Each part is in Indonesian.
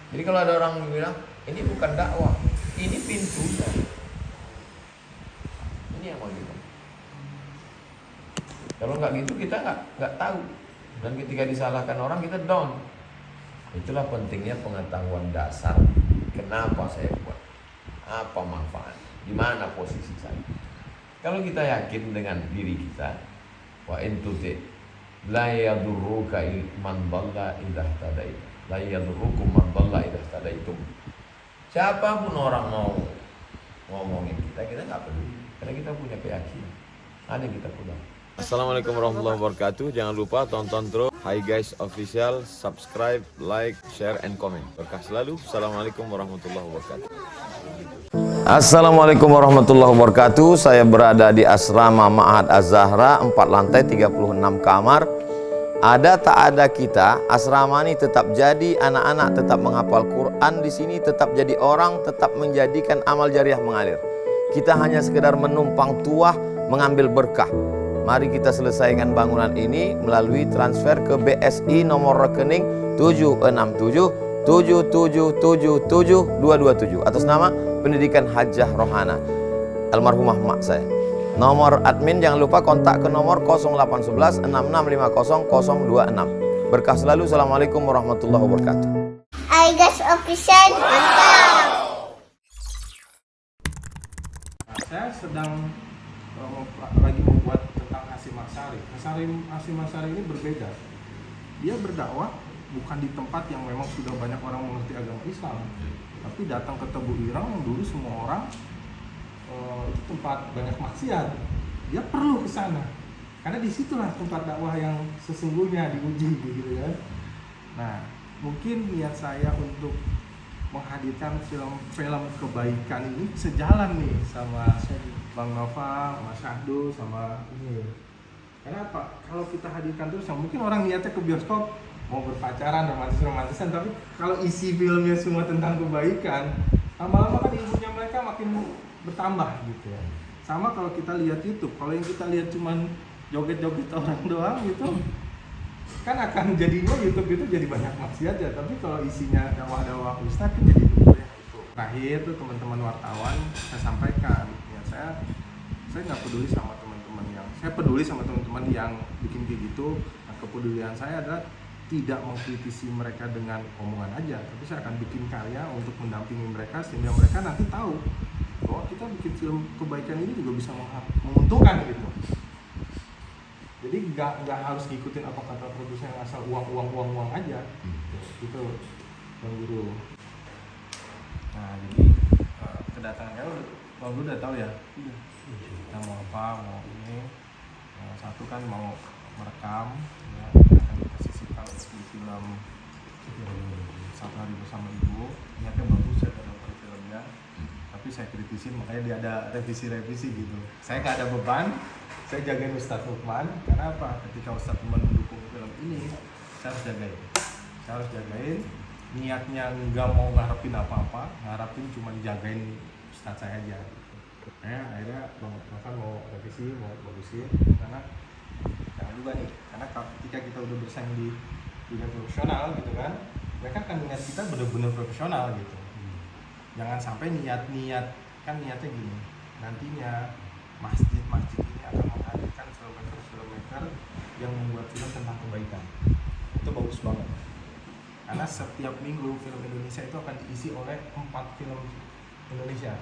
Jadi kalau ada orang yang bilang ini bukan dakwah, ini pintunya. Ini yang mau kita. Kalau nggak gitu kita nggak tahu. Dan ketika disalahkan orang kita down. Itulah pentingnya pengetahuan dasar. Kenapa saya buat? Apa manfaat? Di mana posisi saya? Kalau kita yakin dengan diri kita, wa intuti la yadurruka man dhalla idza tadaita. La yadurrukum man dhalla idza tadaitum. Siapapun orang mau ngomongin kita nggak peduli. Karena kita punya keyakinan. Ada yang kita pegang. Assalamualaikum warahmatullahi wabarakatuh. Jangan lupa tonton terus Hi Guys Official, subscribe, like, share, and comment. Berkah selalu. Assalamualaikum warahmatullahi wabarakatuh. Assalamualaikum warahmatullahi wabarakatuh. Saya berada di asrama Ma'had Az-Zahra, 4 lantai 36 kamar. Ada tak ada kita, asrama ini tetap jadi, anak-anak tetap menghafal Quran di sini, tetap jadi orang, tetap menjadikan amal jariah mengalir. Kita hanya sekedar menumpang tuah, mengambil berkah. Mari kita selesaikan bangunan ini melalui transfer ke BSI nomor rekening 76777772227 atas nama Pendidikan Hajah Rohana, almarhumah mak saya. Nomor admin jangan lupa kontak ke nomor 0811 6650 026. Berkah selalu. Assalamualaikum warahmatullahi wabarakatuh. Hi Guys Official, mantap. Saya sedang lagi membuat tentang Hasyim Asy'ari. Hasyim Asy'ari ini berbeda. Dia berdakwah bukan di tempat yang memang sudah banyak orang mengerti agama Islam, tapi datang ke Tebu Ireng yang dulu semua orang itu tempat banyak maksiat. Dia perlu ke sana karena disitulah tempat dakwah yang sesungguhnya diuji, gitu kan. Nah, mungkin niat saya untuk menghadirkan film kebaikan ini sejalan nih sama Bang Nova, Mas Syahdu, sama ini. Karena apa? Kalau kita hadirkan terus, mungkin orang niatnya ke bioskop mau berpacaran, romantis-romantisan, tapi kalau isi filmnya semua tentang kebaikan, lama-lama kan ilmunya mereka makin bertambah gitu ya. Sama kalau kita lihat YouTube, kalau yang kita lihat cuman joget-joget orang doang gitu, kan akan jadinya YouTube itu jadi banyak maksiat ya. Tapi kalau isinya dakwah-dakwah ustaz kan jadi ya itu. Terakhir tuh teman-teman wartawan saya sampaikan, ya saya nggak peduli sama teman-teman yang, saya peduli sama teman-teman yang bikin kayak gitu. Nah, kepedulian saya adalah tidak mengkritisi mereka dengan omongan aja, tapi saya akan bikin karya untuk mendampingi mereka sehingga mereka nanti tahu bahwa kita bikin film kebaikan ini juga bisa menguntungkan gitu. Jadi nggak harus ngikutin apa kata produsen asal uang aja. Gitu Bang Guru. Nah, jadi kedatangan Bang Guru udah tahu ya. Kita mau apa, mau ini. Satu kan mau merekam, ya, akan kita sisihkan di film Satu Hari Bersama Ibu. Niatnya bagus ya dalam filmnya. Tapi saya kritisin, makanya dia ada revisi gitu. Saya nggak ada beban. Saya jagain Ustadz Lukman, karena apa? Ketika Ustadz Lukman mendukung film ini, saya harus jagain. Niatnya nggak mau ngarepin apa-apa, ngarepin cuma jagain Ustadz saya aja. Akhirnya bahkan mau revisi, mau bagusin, karena jangan juga nih, karena ketika kita udah bersaing di dunia profesional gitu kan, mereka kan niat kita benar-benar profesional gitu. Jangan sampai niatnya gini, nantinya masjid ini akan menghadirkan filmmaker yang membuat film tentang kebaikan. Itu bagus banget. Karena setiap minggu film Indonesia itu akan diisi oleh 4 film Indonesia.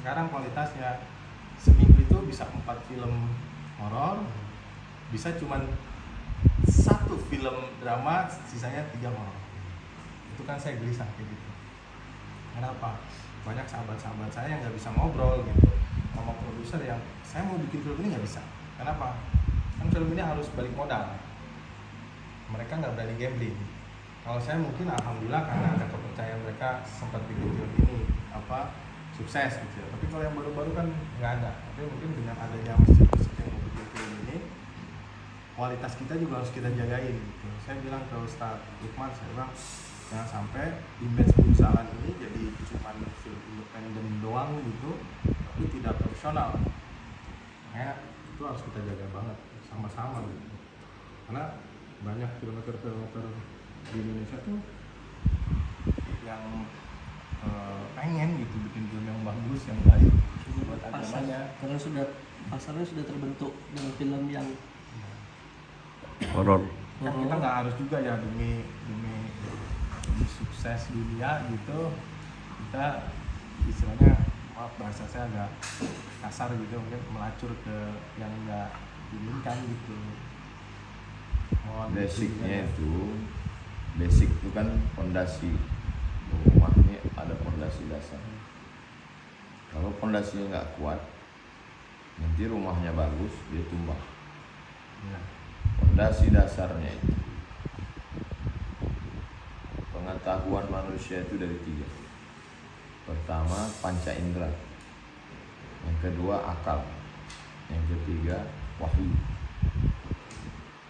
Sekarang kualitasnya seminggu itu bisa 4 film horor, bisa cuman 1 film drama, sisanya 3 horor. Itu kan saya gelisah kayak gitu. Kenapa? Banyak sahabat-sahabat saya yang nggak bisa ngobrol gitu sama produser yang saya mau bikin film ini nggak bisa. Kenapa? Kan film ini harus balik modal. Mereka nggak berani gambling. Kalau saya mungkin alhamdulillah karena ada kepercayaan mereka sempat bikin film ini sukses gitu ya. Tapi kalau yang baru-baru kan nggak ada. Tapi mungkin dengan adanya masjid-masjid yang mau bikin film ini, kualitas kita juga harus kita jagain gitu. Saya bilang ke Ustadz Lukman, saya bilang jangan sampai image perusahaan ini jadi cuma film independen doang gitu, tapi tidak profesional. Makanya itu harus kita jaga banget sama-sama gitu. Karena banyak filmmaker di Indonesia tuh yang pengen gitu bikin film yang bagus, yang baik buat agamanya. Karena pasarnya sudah terbentuk dengan film yang Horor. Kan kita nggak harus juga ya demi sukses dunia gitu, kita istilahnya, maaf bahasa saya agak kasar gitu, mungkin melacur ke yang nggak diinginkan gitu. Basicnya basic itu kan fondasi rumah, ini ada fondasi dasar. Kalau fondasinya nggak kuat, nanti rumahnya bagus dia tumbang. Ya. Fondasi dasarnya itu pengetahuan manusia itu dari 3. Pertama panca indera, yang kedua akal, yang ketiga wahyu.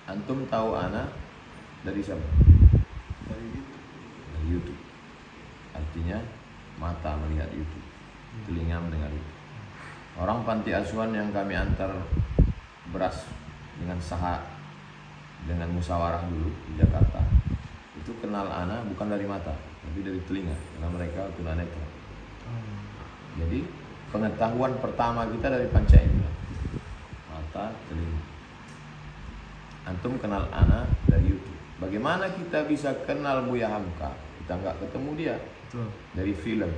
Antum tahu ana dari siapa? Dari itu. Dari YouTube. Artinya mata melihat YouTube, telinga mendengar YouTube. Orang panti asuhan yang kami antar beras dengan dengan musyawarah dulu di Jakarta, itu kenal ana bukan dari mata, tapi dari telinga, karena mereka tunanetra. Jadi pengetahuan pertama kita dari panca indera, mata, telinga. Antum kenal ana dari YouTube. Bagaimana kita bisa kenal Buya Hamka? Kita nggak ketemu dia. Betul. Dari film.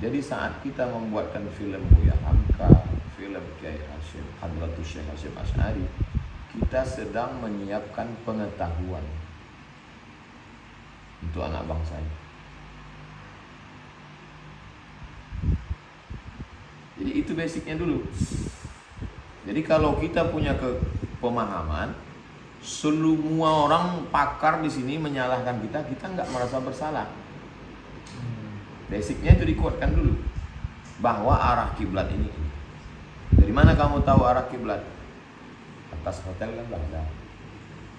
Jadi saat kita membuatkan film Buya Hamka, film Kiai Hasyim, Hadratus Syekh Hasyim Asy'ari, kita sedang menyiapkan pengetahuan untuk anak bangsa ini. Jadi itu basicnya dulu. Jadi kalau kita punya pemahaman, semua orang pakar di sini menyalahkan kita nggak merasa bersalah. Basicnya itu dikuatkan dulu, bahwa arah kiblat ini. Dari mana kamu tahu arah kiblat? Atas hotel kan ada.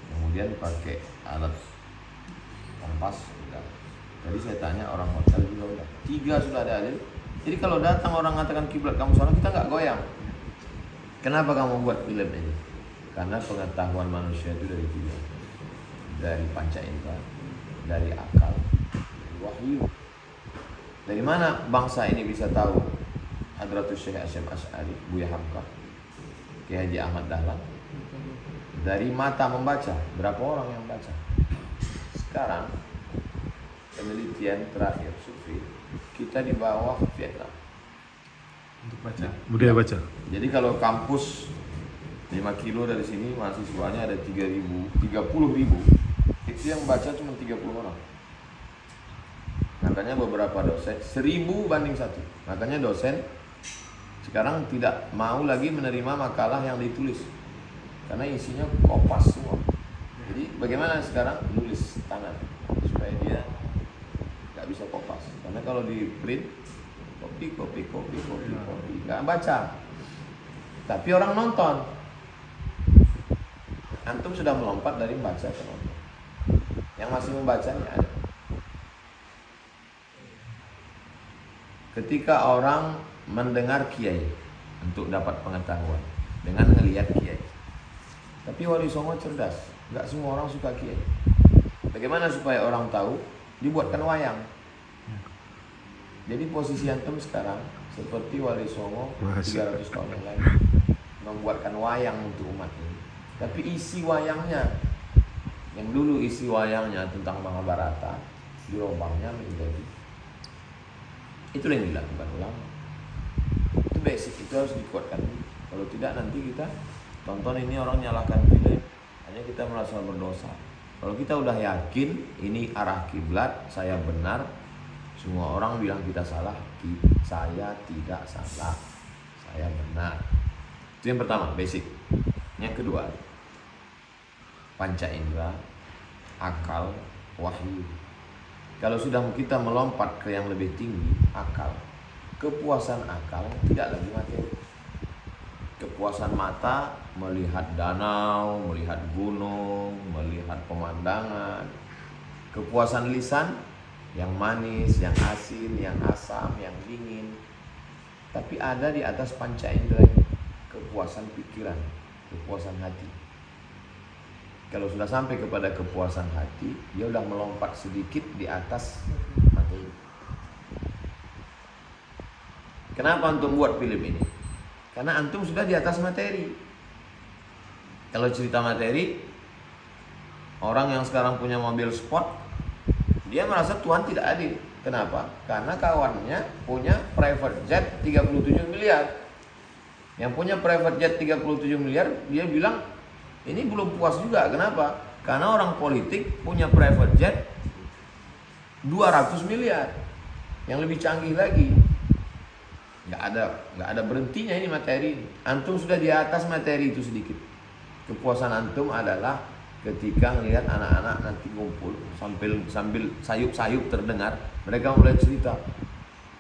Kemudian pakai alat kompas. Udah. Jadi saya tanya orang hotel juga udah. 3 sudah ada. Jadi kalau datang orang mengatakan kiblat kamu sana, kita nggak goyang. Kenapa kamu buat film ini? Karena pengetahuan manusia itu dari 3. Dari panca indera, dari akal, dari wahyu. Dari mana bangsa ini bisa tahu Hadratus Syekh Hasyim Asy'ari, Buya Hamka, Kiai Haji Ahmad Dahlan? Dari mata membaca. Berapa orang yang baca? Sekarang penelitian terakhir survei kita di bawah Vietnam Untuk baca. Budaya baca. Jadi kalau kampus 5 kilo dari sini mahasiswanya ada 30.000, itu yang baca cuma 30 orang. Makanya beberapa dosen 1000 banding 1. Makanya dosen sekarang tidak mau lagi menerima makalah yang ditulis karena isinya kopas semua. Jadi bagaimana sekarang nulis tangan supaya dia nggak bisa kopas, karena kalau di print kopi nggak baca. Tapi orang nonton. Antum sudah melompat dari membaca ke nonton. Yang masih membacanya ada. Ketika orang mendengar kiai untuk dapat pengetahuan dengan melihat kiai. Tapi Wali Songo cerdas, nggak semua orang suka kiai. Bagaimana supaya orang tahu? Dibuatkan wayang. Jadi posisi antum sekarang seperti Wali Songo 300 tahun yang lalu membuatkan wayang untuk umat ini. Tapi isi wayangnya, yang dulu isi wayangnya tentang Mahabharata, dirobangnya menjadi itulah yang dilakukan ulama. Itu basic, itu harus dikuatkan. Kalau tidak nanti kita tonton ini orang nyalahkan film, hanya kita merasa berdosa. Kalau kita udah yakin ini arah kiblat, saya benar, semua orang bilang kita salah, saya tidak salah, saya benar. Itu yang pertama, basic. Yang kedua, panca indera, akal, wahyu. Kalau sudah kita melompat ke yang lebih tinggi, akal, kepuasan akal tidak lagi materi. Kepuasan mata melihat danau, melihat gunung, melihat pemandangan. Kepuasan lisan yang manis, yang asin, yang asam, yang dingin. Tapi ada di atas panca indera ini, kepuasan pikiran, kepuasan hati. Kalau sudah sampai kepada kepuasan hati, dia sudah melompat sedikit di atas materi. Kenapa antum buat film ini? Karena antum sudah di atas materi. Kalau cerita materi, orang yang sekarang punya mobil sport, dia merasa Tuhan tidak adil. Kenapa? Karena kawannya punya private jet 37 miliar. Yang punya private jet 37 miliar, dia bilang ini belum puas juga. Kenapa? Karena orang politik punya private jet 200 miliar. Yang lebih canggih lagi. Nggak ada berhentinya ini materi. Antum sudah di atas materi itu sedikit. Kepuasan antum adalah ketika melihat anak-anak nanti ngumpul sambil sayup-sayup terdengar, mereka mulai cerita.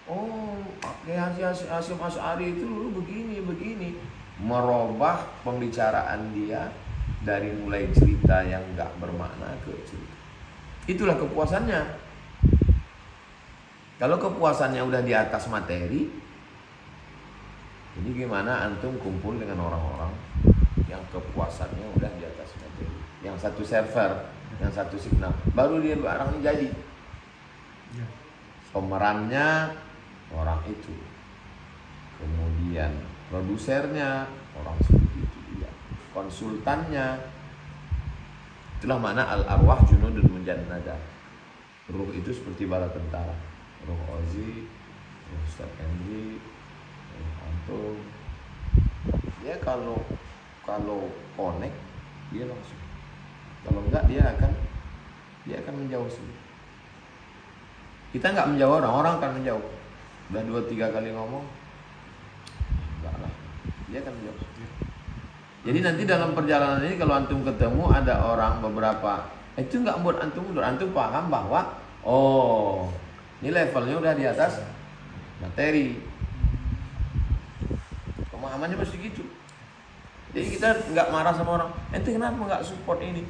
Oh, Haji Hasyim Asy'ari itu dulu begini. Merubah pembicaraan dia dari mulai cerita yang nggak bermakna ke cerita. Itulah kepuasannya. Kalau kepuasannya udah di atas materi, jadi gimana antum kumpul dengan orang-orang yang kepuasannya udah di atas materi, yang satu server, yang satu signal, baru dia barang ini jadi. Pemerannya orang itu, kemudian produsernya orang seperti itu dia, konsultannya. Itulah makna al-arwah junudun mujannadah. Ruh itu seperti bala tentara. Ruh Ozi, ruh Ustaz Henry, ruh antum. Dia kalau connect dia langsung. Kalau enggak dia akan menjauh sendiri. Kita enggak menjauh, orang akan menjauh. Udah 2-3 kali ngomong, enggak lah, dia akan menjauh. Jadi nanti dalam perjalanan ini kalau antum ketemu ada orang beberapa, itu enggak buat antum mundur. Antum paham bahwa oh, ini levelnya udah di atas materi. Pemahamannya mesti gitu. Jadi kita nggak marah sama orang. Ente kenapa nggak support ini?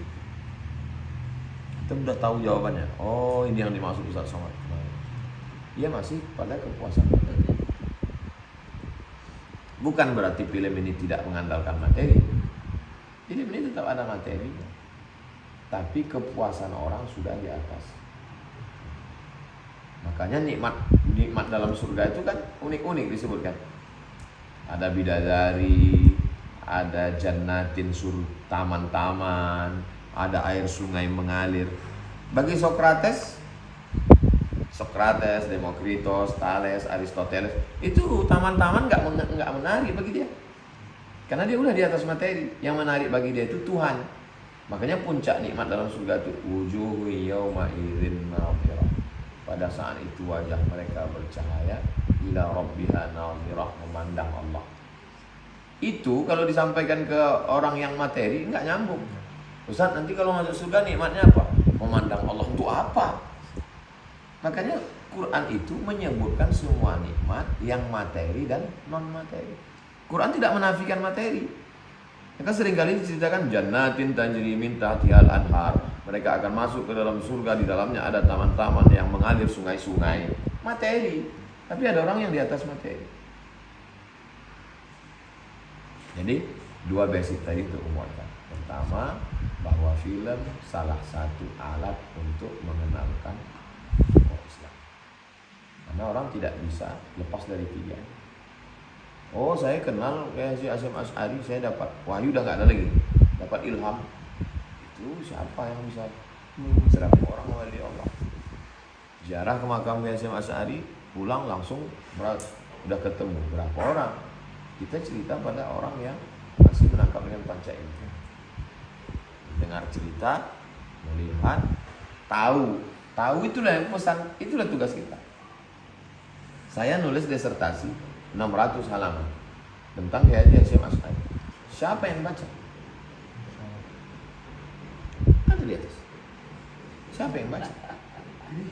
Kita udah tahu jawabannya. Oh, ini yang dimaksud Ustaz Somad. Dia masih pada kepuasan materi. Bukan berarti film ini tidak mengandalkan materi. Film ini tetap ada materi. Tapi kepuasan orang sudah di atas. Makanya nikmat dalam surga itu kan unik-unik disebutkan. Ada bidadari, ada jannatin taman-taman, ada air sungai mengalir. Bagi Sokrates, Demokritos, Thales, Aristoteles, itu taman-taman nggak menarik bagi dia. Karena dia udah di atas materi. Yang menarik bagi dia itu Tuhan. Makanya puncak nikmat dalam surga itu wujuhu yauma idzin nadhirah. Pada saat itu wajah mereka bercahaya, ila rabbiha nadhirah, memandang Allah. Itu kalau disampaikan ke orang yang materi enggak nyambung. Ustaz, nanti kalau masuk surga nikmatnya apa? Memandang Allah. Untuk apa? Makanya Quran itu menyebutkan semua nikmat yang materi dan non materi. Quran tidak menafikan materi. Maka seringkali diceritakan jannatin tajri min tahtihal anhar. Mereka akan masuk ke dalam surga, di dalamnya ada taman-taman yang mengalir sungai-sungai. Materi. Tapi ada orang yang di atas materi. Jadi dua basic tadi untuk memuatkan. Pertama, bahwa film salah satu alat untuk mengenalkan Islam. Karena orang tidak bisa lepas dari tiga. Oh, saya kenal Haji Hasyim Asy'ari, saya dapat wahyu, udah nggak ada lagi, dapat ilham. Itu siapa yang bisa berapa orang wali Allah? Ziarah ke makam Hasyim Asy'ari, pulang langsung udah ketemu berapa orang. Kita cerita pada orang yang masih menangkap dengan panca indera. Dengar cerita, melihat, tahu itulah yang pesan, itulah tugas kita. Saya nulis disertasi 600 halaman tentang Haji Hasyim Asy'ari. Siapa yang baca? Ada di atas. Siapa yang baca?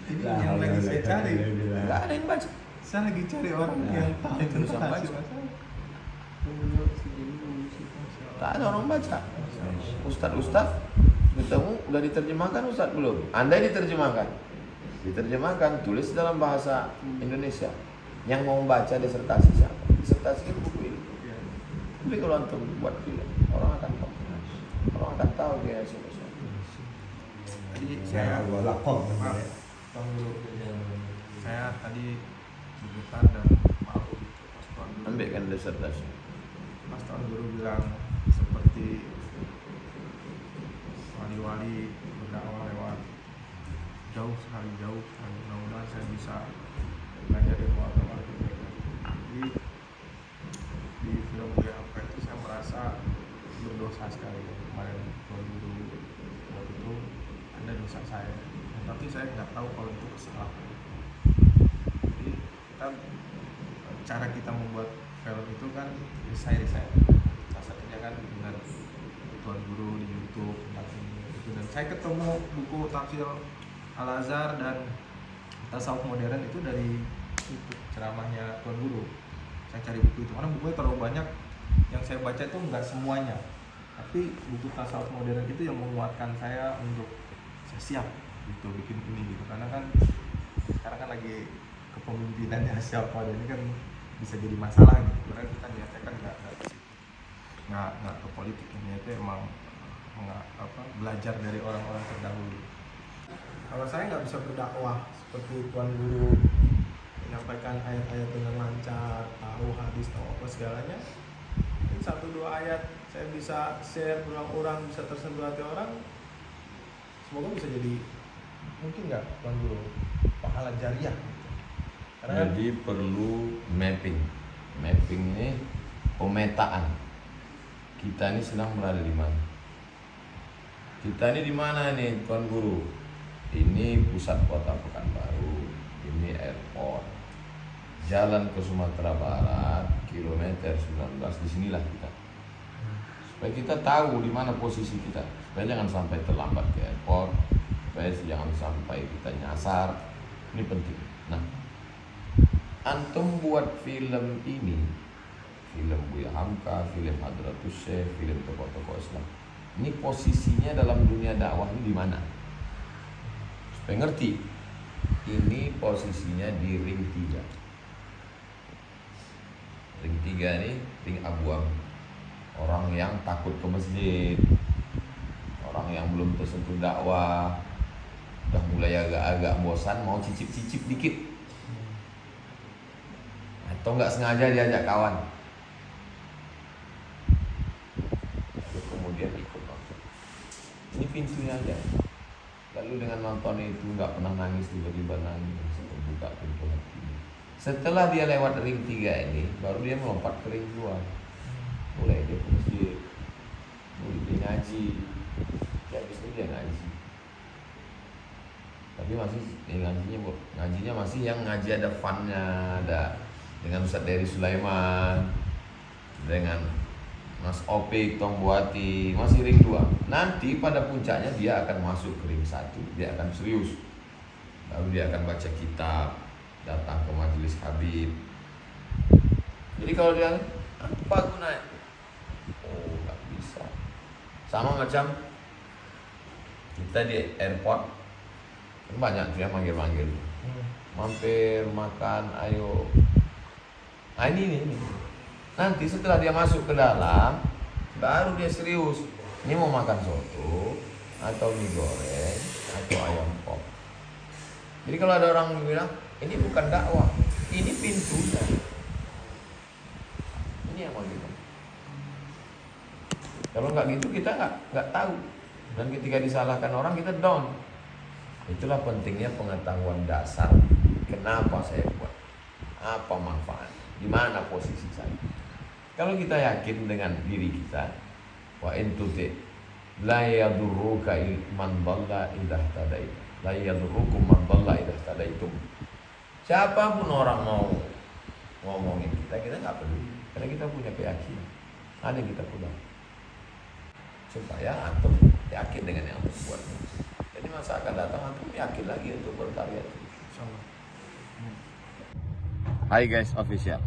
Ini yang lagi saya cari. Enggak ada yang baca. Saya lagi cari orang yang tahu itu bisa tentang baca. Hasyim Asy'ari. Tak ada orang baca. Ustaz ketemu udah diterjemahkan Ustaz belum? Andai diterjemahkan, tulis dalam bahasa Indonesia. Yang mau baca disertasi siapa? Disertasi kan buku ini. Tapi kalau antum buat film, orang akan tahu. Orang akan tahu dia siapa. Jadi Saya lakon. saya tadi sebutan dan maaf ambilkan disertasi. Mas Tuan Guru bilang seperti wali-wali berdakwah lewat jauh sekali. Mudah-mudahan saya bisa belajar ilmu agama lebih baik. Jadi di film Buya Hamka itu saya merasa berdosa sekali. Kemarin Tuan Guru waktu itu ada dosa saya, tapi saya nggak tahu kalau itu kesalahan. Jadi cara kita membuat film itu kan riset. Salah satunya kan dengan Tuan Guru di YouTube tentang ini itu, dan saya ketemu buku tafsir Al-Azhar dan Tasawuf Modern itu dari itu ceramahnya Tuan Guru. Saya cari buku itu karena bukunya terlalu banyak, yang saya baca itu nggak semuanya, tapi buku Tasawuf Modern itu yang menguatkan saya untuk saya siap gitu bikin ini gitu, karena kan sekarang kan lagi kepemimpinannya siapa, dan ini kan bisa jadi masalah gitu. Karena kita niatnya kan nggak ke politik, niatnya emang belajar dari orang-orang terdahulu. Kalau saya nggak bisa berdakwah seperti Tuan Guru menyampaikan ayat-ayat dengan lancar, tahu hadis, tahu apa segalanya, mungkin 1-2 ayat saya bisa share ulang-ulang, bisa tersentuh hati orang, semoga bisa jadi, mungkin nggak Tuan Guru, pahala jariah gitu. Karena Jadi perlu mapping ini pemetaan kita ini sedang berada di mana. Kita ini di mana nih Tuan Guru? Ini pusat kota Pekanbaru, ini airport, jalan ke Sumatera Barat, kilometer 19, disinilah kita. Supaya kita tahu di mana posisi kita, supaya jangan sampai terlambat ke airport, supaya jangan sampai kita nyasar. Ini penting. Nah, antum buat film ini, film Buya Hamka, film Hadratus Syekh, film tokoh-tokoh Islam, ini posisinya dalam dunia dakwah ini di mana? Supaya ngerti, ini posisinya di ring 3. Ring 3 ini ring abu-abu. Orang yang takut ke masjid, orang yang belum tersentuh dakwah, udah mulai agak-agak bosan, mau cicip-cicip dikit, atau nggak sengaja diajak kawan, lalu kemudian ikut nonton. Ini pintunya aja. Lalu dengan nonton itu nggak pernah nangis, tiba-tiba nangis, buka pintu hati. Setelah dia lewat ring 3 ini, baru dia melompat ke ring 2. Mulai dia ke masjid, mulai dia ngaji, habis itu dia ngaji. Tapi masih ngajinya masih yang ngaji ada funnya, ada dengan Ustaz Dery Sulaiman, dengan Mas Opik Tombuati, masih ring 2. Nanti pada puncaknya dia akan masuk ke ring 1, dia akan serius. Lalu dia akan baca kitab, datang ke majelis Habib. Jadi kalau dia apa gunanya? Oh, nggak bisa. Sama macam kita di airport, banyak tuh yang manggil-manggil, mampir makan, ayo. Nah ini. Nanti setelah dia masuk ke dalam, baru dia serius. Ini mau makan soto, atau mie goreng, atau ayam pop. Jadi kalau ada orang bilang, ini bukan dakwah, ini pintunya. Ini yang mau gitu. Kalau nggak gitu kita nggak tahu. Dan ketika disalahkan orang kita down. Itulah pentingnya pengetahuan dasar. Kenapa saya buat? Apa manfaat? Di mana posisi saya? Kalau kita yakin dengan diri kita, wa in tuti la yadurruka man dhalla idza tadait. La yadurrukum man dhalla idza tadaitum. Siapapun orang mau ngomongin kita nggak peduli, karena kita punya keyakinan. Ada yang kita punya. Supaya antum yakin dengan yang antum buat. Jadi masa akan datang antum yakin lagi untuk berkarya. Hai guys, official.